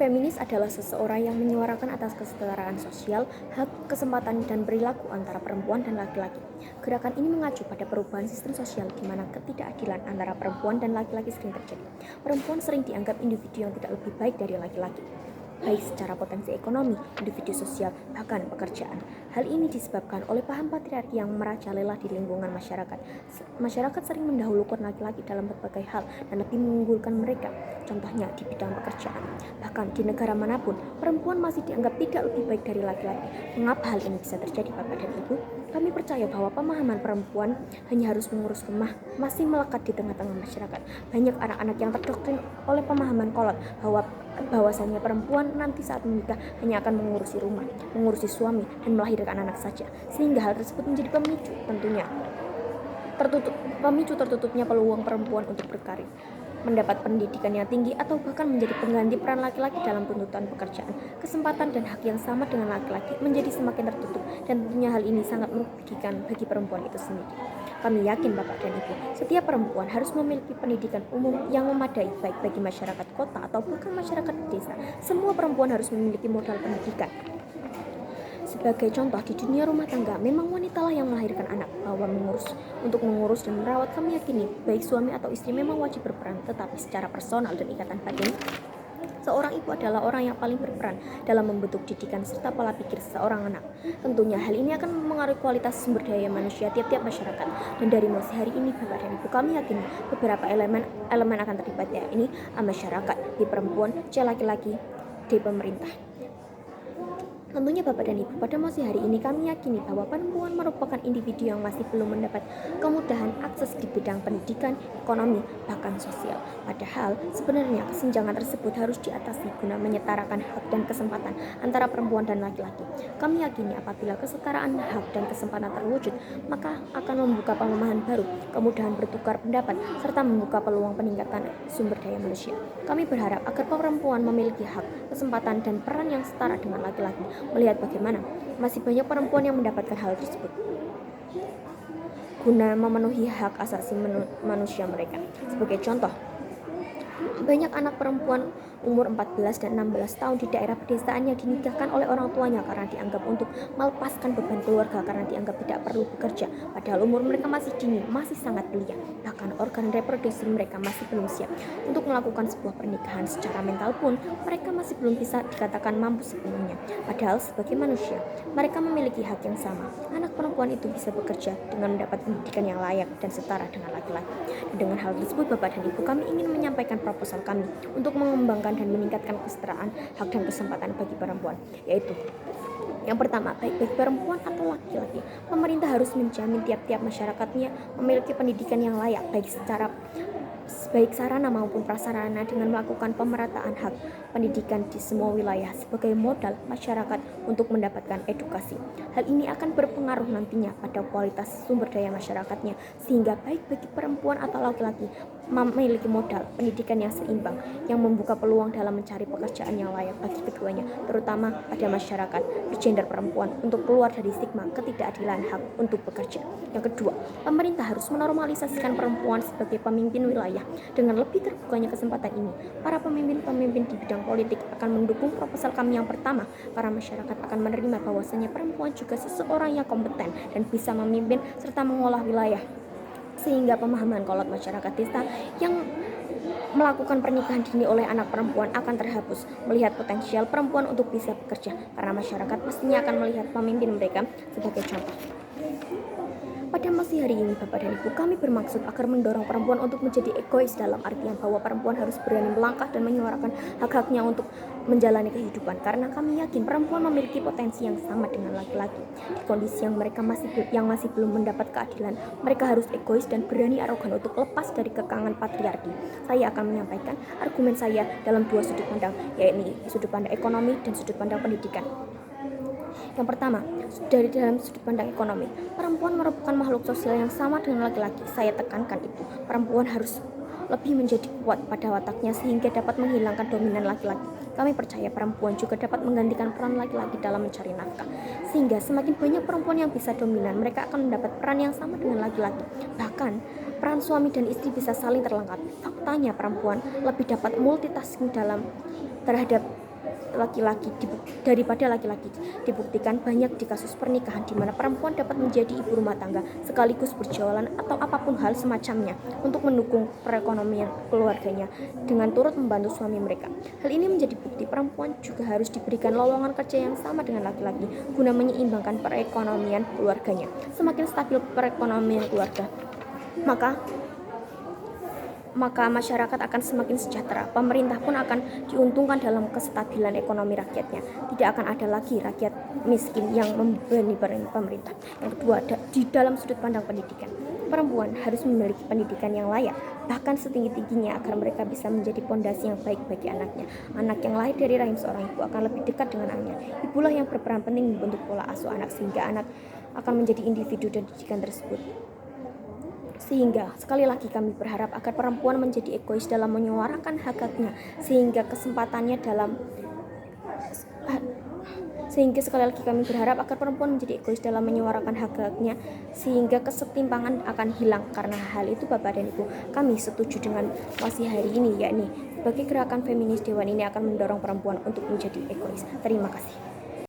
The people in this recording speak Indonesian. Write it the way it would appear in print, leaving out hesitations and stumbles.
Feminis adalah seseorang yang menyuarakan atas kesetaraan sosial, hak, kesempatan, dan perilaku antara perempuan dan laki-laki. Gerakan ini mengacu pada perubahan sistem sosial di mana ketidakadilan antara perempuan dan laki-laki sering terjadi. Perempuan sering dianggap individu yang tidak lebih baik dari laki-laki, baik secara potensi ekonomi, individu sosial, bahkan pekerjaan. Hal ini disebabkan oleh paham patriarki yang merajalela di lingkungan masyarakat. Masyarakat sering mendahulukan laki-laki dalam berbagai hal dan lebih mengunggulkan mereka, contohnya di bidang pekerjaan. Bahkan di negara manapun, perempuan masih dianggap tidak lebih baik dari laki-laki. Mengapa hal ini bisa terjadi, Bapak dan Ibu? Kami percaya bahwa pemahaman perempuan hanya harus mengurus rumah masih melekat di tengah-tengah masyarakat. Banyak anak-anak yang terdoktrin oleh pemahaman kolot bahwasanya perempuan nanti saat menikah hanya akan mengurusi rumah, mengurusi suami, dan melahirkan anak saja, sehingga hal tersebut menjadi pemicu tertutupnya peluang perempuan untuk berkarir, mendapat pendidikan yang tinggi, atau bahkan menjadi pengganti peran laki-laki dalam tuntutan pekerjaan. Kesempatan dan hak yang sama dengan laki-laki menjadi semakin tertutup, dan tentunya hal ini sangat merugikan bagi perempuan itu sendiri. Kami yakin, Bapak dan Ibu, setiap perempuan harus memiliki pendidikan umum yang memadai, baik bagi masyarakat kota atau bahkan masyarakat desa. Semua perempuan harus memiliki modal pendidikan. Sebagai contoh, di dunia rumah tangga, memang wanitalah yang melahirkan anak, bahwa untuk mengurus dan merawat. Kami yakini, baik suami atau istri memang wajib berperan, tetapi secara personal dan ikatan batin, seorang ibu adalah orang yang paling berperan dalam membentuk didikan serta pola pikir seorang anak. Tentunya hal ini akan mempengaruhi kualitas sumber daya manusia tiap-tiap masyarakat. Dan dari mulai hari ini, Bapak dan Ibu, kami yakin beberapa elemen akan terlibat, yakni masyarakat, di perempuan, laki-laki, di pemerintah. Tentunya Bapak dan Ibu, pada masih hari ini kami yakini bahwa perempuan merupakan individu yang masih belum mendapat kemudahan akses di bidang pendidikan, ekonomi, bahkan sosial. Padahal sebenarnya kesenjangan tersebut harus diatasi guna menyetarakan hak dan kesempatan antara perempuan dan laki-laki. Kami yakini apabila kesetaraan hak dan kesempatan terwujud, maka akan membuka pemahaman baru, kemudahan bertukar pendapat, serta membuka peluang peningkatan sumber daya manusia. Kami berharap agar perempuan memiliki hak, kesempatan, dan peran yang setara dengan laki-laki. Melihat bagaimana masih banyak perempuan yang mendapatkan hal tersebut guna memenuhi hak asasi manusia mereka. Sebagai contoh, banyak anak perempuan umur 14 dan 16 tahun di daerah pedesaan yang dinikahkan oleh orang tuanya karena dianggap untuk melepaskan beban keluarga, karena dianggap tidak perlu bekerja, padahal umur mereka masih dini, masih sangat belia. Bahkan organ reproduksi mereka masih belum siap untuk melakukan sebuah pernikahan. Secara mental pun mereka masih belum bisa dikatakan mampu sepenuhnya. Padahal sebagai manusia, mereka memiliki hak yang sama. Anak perempuan itu bisa bekerja dengan mendapat pendidikan yang layak dan setara dengan laki-laki. Dan dengan hal tersebut, Bapak dan Ibu, kami ingin menyampaikan proposal kami untuk mengembangkan dan meningkatkan kesetaraan hak dan kesempatan bagi perempuan, yaitu yang pertama, baik bagi perempuan atau laki-laki, pemerintah harus menjamin tiap-tiap masyarakatnya memiliki pendidikan yang layak, baik sarana maupun prasarana, dengan melakukan pemerataan hak pendidikan di semua wilayah sebagai modal masyarakat untuk mendapatkan edukasi. Hal ini akan berpengaruh nantinya pada kualitas sumber daya masyarakatnya, sehingga baik bagi perempuan atau laki-laki memiliki modal pendidikan yang seimbang, yang membuka peluang dalam mencari pekerjaan yang layak bagi keduanya, terutama pada masyarakat bergender perempuan, untuk keluar dari stigma ketidakadilan hak untuk bekerja. Yang kedua, pemerintah harus menormalisasikan perempuan sebagai pemimpin wilayah. Dengan lebih terbukanya kesempatan ini, para pemimpin di bidang politik akan mendukung proposal kami yang pertama, karena masyarakat akan menerima bahwasanya perempuan juga seseorang yang kompeten dan bisa memimpin serta mengolah wilayah, sehingga pemahaman kolot masyarakat desa yang melakukan pernikahan dini oleh anak perempuan akan terhapus, melihat potensial perempuan untuk bisa bekerja, karena masyarakat pastinya akan melihat pemimpin mereka sebagai contoh. Pada masih hari ini, Bapak dan Ibu, kami bermaksud agar mendorong perempuan untuk menjadi egois, dalam artian bahwa perempuan harus berani melangkah dan menyuarakan hak-haknya untuk menjalani kehidupan, karena kami yakin perempuan memiliki potensi yang sama dengan laki-laki. Di kondisi yang mereka masih belum mendapat keadilan, mereka harus egois dan berani arogan untuk lepas dari kekangan patriarki. Saya akan menyampaikan argumen saya dalam dua sudut pandang, yaitu sudut pandang ekonomi dan sudut pandang pendidikan. Yang pertama, dari dalam sudut pandang ekonomi, perempuan merupakan makhluk sosial yang sama dengan laki-laki. Saya tekankan itu, perempuan harus lebih menjadi kuat pada wataknya sehingga dapat menghilangkan dominan laki-laki. Kami percaya perempuan juga dapat menggantikan peran laki-laki dalam mencari nafkah, sehingga semakin banyak perempuan yang bisa dominan, mereka akan mendapat peran yang sama dengan laki-laki. Bahkan peran suami dan istri bisa saling terlengkapi. Faktanya perempuan lebih dapat multitasking terhadap daripada laki-laki. Dibuktikan banyak di kasus pernikahan di mana perempuan dapat menjadi ibu rumah tangga sekaligus berjualan atau apapun hal semacamnya untuk mendukung perekonomian keluarganya dengan turut membantu suami mereka. Hal ini menjadi bukti perempuan juga harus diberikan lowongan kerja yang sama dengan laki-laki guna menyeimbangkan perekonomian keluarganya. Semakin stabil perekonomian keluarga, maka masyarakat akan semakin sejahtera. Pemerintah pun akan diuntungkan dalam kestabilan ekonomi rakyatnya. Tidak akan ada lagi rakyat miskin yang membebani pemerintah. Yang kedua, di dalam sudut pandang pendidikan, perempuan harus memiliki pendidikan yang layak, bahkan setinggi-tingginya agar mereka bisa menjadi pondasi yang baik bagi anaknya. Anak yang lahir dari rahim seorang ibu akan lebih dekat dengan ayahnya. Ibulah yang berperan penting membentuk pola asuh anak sehingga anak akan menjadi individu dan didikan tersebut. Sehingga sekali lagi kami berharap agar perempuan menjadi egois dalam menyuarakan hak-haknya sehingga kesetimpangan akan hilang. Karena hal itu Bapak dan Ibu, kami setuju dengan mosi hari ini, yakni sebagai gerakan feminis Dewan ini akan mendorong perempuan untuk menjadi egois. Terima kasih.